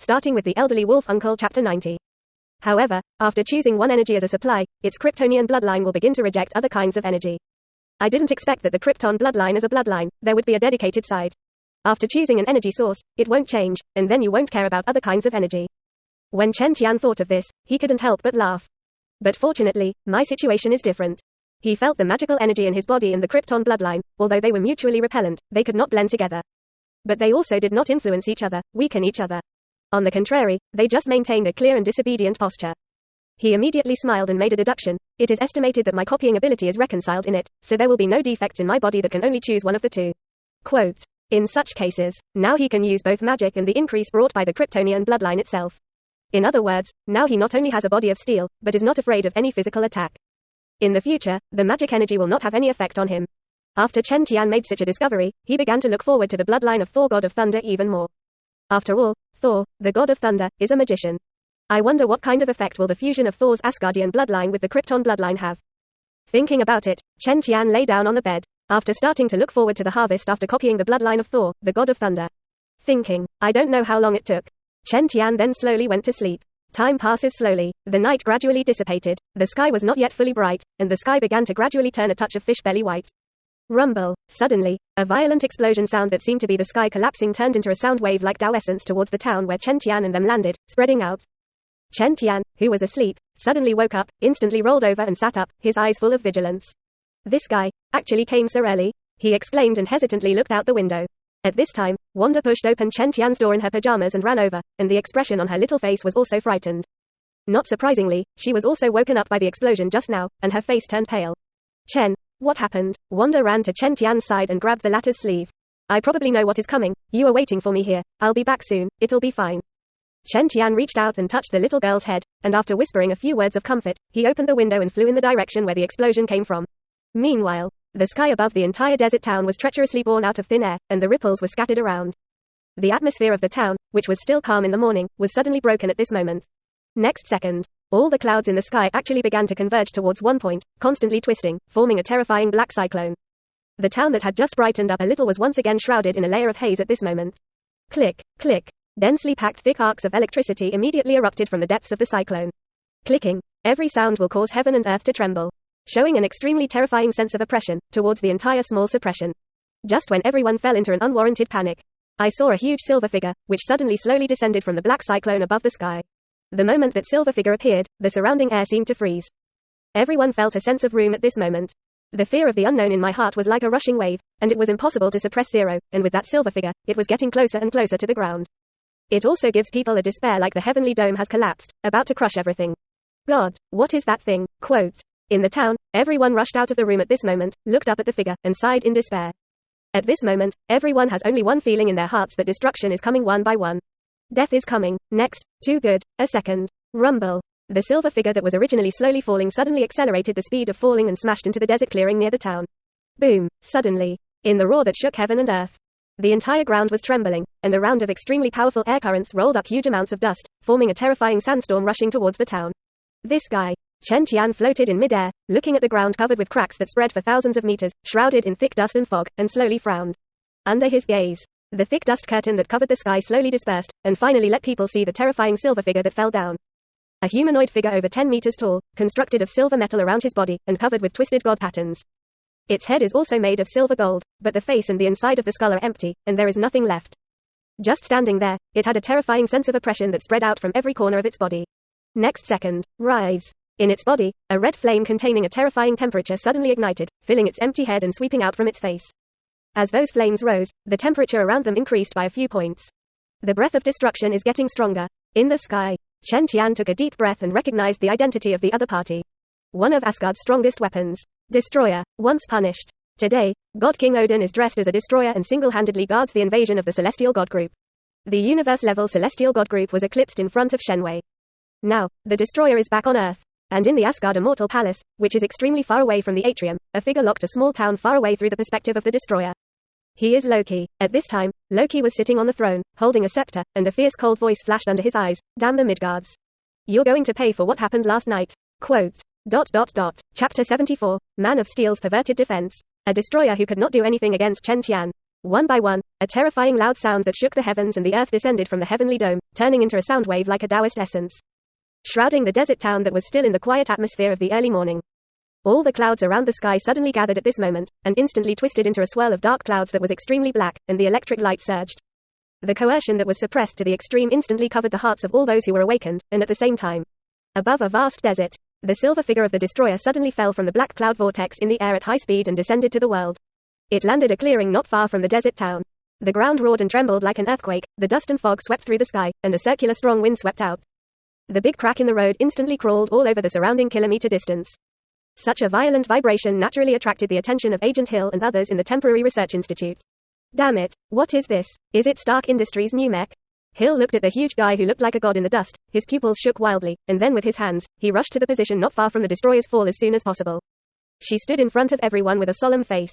starting with the elderly wolf uncle chapter 90. However, after choosing one energy as a supply, its Kryptonian bloodline will begin to reject other kinds of energy. I didn't expect that the Krypton bloodline as a bloodline, there would be a dedicated side. After choosing an energy source, it won't change, and then you won't care about other kinds of energy. When Chen Tian thought of this, he couldn't help but laugh. But fortunately, my situation is different. He felt the magical energy in his body and the Krypton bloodline, although they were mutually repellent, they could not blend together. But they also did not influence each other, weaken each other. On the contrary, they just maintained a clear and disobedient posture. He immediately smiled and made a deduction. It is estimated that my copying ability is reconciled in it, so there will be no defects in my body that can only choose one of the two. Quote. In such cases, now he can use both magic and the increase brought by the Kryptonian bloodline itself. In other words, now he not only has a body of steel, but is not afraid of any physical attack. In the future, the magic energy will not have any effect on him. After Chen Tian made such a discovery, he began to look forward to the bloodline of Thor, god of thunder, even more. After all, Thor, the god of thunder, is a magician. I wonder what kind of effect will the fusion of Thor's Asgardian bloodline with the Krypton bloodline have. Thinking about it, Chen Tian lay down on the bed. After starting to look forward to the harvest after copying the bloodline of Thor, the god of thunder. Thinking, I don't know how long it took. Chen Tian then slowly went to sleep. Time passes slowly, the night gradually dissipated, the sky was not yet fully bright, and the sky began to gradually turn a touch of fish belly white. Rumble. Suddenly, a violent explosion sound that seemed to be the sky collapsing turned into a sound wave like Tao essence towards the town where Chen Tian and them landed, spreading out. Chen Tian, who was asleep, suddenly woke up, instantly rolled over and sat up, his eyes full of vigilance. This guy actually came so early, he exclaimed and hesitantly looked out the window. At this time, Wanda pushed open Chen Tian's door in her pajamas and ran over, and the expression on her little face was also frightened. Not surprisingly, she was also woken up by the explosion just now, and her face turned pale. Chen, what happened? Wanda ran to Chen Tian's side and grabbed the latter's sleeve. I probably know what is coming, you are waiting for me here, I'll be back soon, it'll be fine. Chen Tian reached out and touched the little girl's head, and after whispering a few words of comfort, he opened the window and flew in the direction where the explosion came from. Meanwhile, the sky above the entire desert town was treacherously born out of thin air, and the ripples were scattered around. The atmosphere of the town, which was still calm in the morning, was suddenly broken at this moment. Next second, all the clouds in the sky actually began to converge towards one point, constantly twisting, forming a terrifying black cyclone. The town that had just brightened up a little was once again shrouded in a layer of haze at this moment. Click, click. Densely packed thick arcs of electricity immediately erupted from the depths of the cyclone. Clicking. Every sound will cause heaven and earth to tremble. Showing an extremely terrifying sense of oppression, towards the entire small suppression. Just when everyone fell into an unwarranted panic, I saw a huge silver figure, which suddenly slowly descended from the black cyclone above the sky. The moment that silver figure appeared, the surrounding air seemed to freeze. Everyone felt a sense of room at this moment. The fear of the unknown in my heart was like a rushing wave, and it was impossible to suppress zero, and with that silver figure, it was getting closer and closer to the ground. It also gives people a despair like the heavenly dome has collapsed, about to crush everything. God, what is that thing? Quote. In the town, everyone rushed out of the room at this moment, looked up at the figure, and sighed in despair. At this moment, everyone has only one feeling in their hearts, that destruction is coming one by one. Death is coming. Next. Too good. A second. Rumble. The silver figure that was originally slowly falling suddenly accelerated the speed of falling and smashed into the desert clearing near the town. Boom. Suddenly. In the roar that shook heaven and earth. The entire ground was trembling, and a round of extremely powerful air currents rolled up huge amounts of dust, forming a terrifying sandstorm rushing towards the town. This guy. Chen Tian floated in midair, looking at the ground covered with cracks that spread for thousands of meters, shrouded in thick dust and fog, and slowly frowned. Under his gaze, the thick dust curtain that covered the sky slowly dispersed, and finally let people see the terrifying silver figure that fell down. A humanoid figure over 10 meters tall, constructed of silver metal around his body, and covered with twisted god patterns. Its head is also made of silver gold, but the face and the inside of the skull are empty, and there is nothing left. Just standing there, it had a terrifying sense of oppression that spread out from every corner of its body. Next second, rise. In its body, a red flame containing a terrifying temperature suddenly ignited, filling its empty head and sweeping out from its face. As those flames rose, the temperature around them increased by a few points. The breath of destruction is getting stronger. In the sky, Chen Tian took a deep breath and recognized the identity of the other party. One of Asgard's strongest weapons. Destroyer, once punished. Today, God King Odin is dressed as a destroyer and single-handedly guards the invasion of the Celestial God Group. The universe-level Celestial God Group was eclipsed in front of Shenwei. Now, the destroyer is back on Earth. And in the Asgard Immortal Palace, which is extremely far away from the atrium, a figure locked a small town far away through the perspective of the destroyer. He is Loki. At this time, Loki was sitting on the throne, holding a scepter, and a fierce cold voice flashed under his eyes. Damn the Midgards. You're going to pay for what happened last night. Quote. Chapter 74, Man of Steel's Perverted Defense. A destroyer who could not do anything against Chen Tian. One by one, a terrifying loud sound that shook the heavens and the earth descended from the heavenly dome, turning into a sound wave like a Taoist essence, shrouding the desert town that was still in the quiet atmosphere of the early morning. All the clouds around the sky suddenly gathered at this moment, and instantly twisted into a swirl of dark clouds that was extremely black, and the electric light surged. The coercion that was suppressed to the extreme instantly covered the hearts of all those who were awakened, and at the same time, above a vast desert, the silver figure of the destroyer suddenly fell from the black cloud vortex in the air at high speed and descended to the world. It landed a clearing not far from the desert town. The ground roared and trembled like an earthquake, the dust and fog swept through the sky, and a circular strong wind swept out. The big crack in the road instantly crawled all over the surrounding kilometer distance. Such a violent vibration naturally attracted the attention of Agent Hill and others in the Temporary Research Institute. Damn it, what is this? Is it Stark Industries' new mech? Hill looked at the huge guy who looked like a god in the dust, his pupils shook wildly, and then with his hands, he rushed to the position not far from the destroyer's fall as soon as possible. She stood in front of everyone with a solemn face.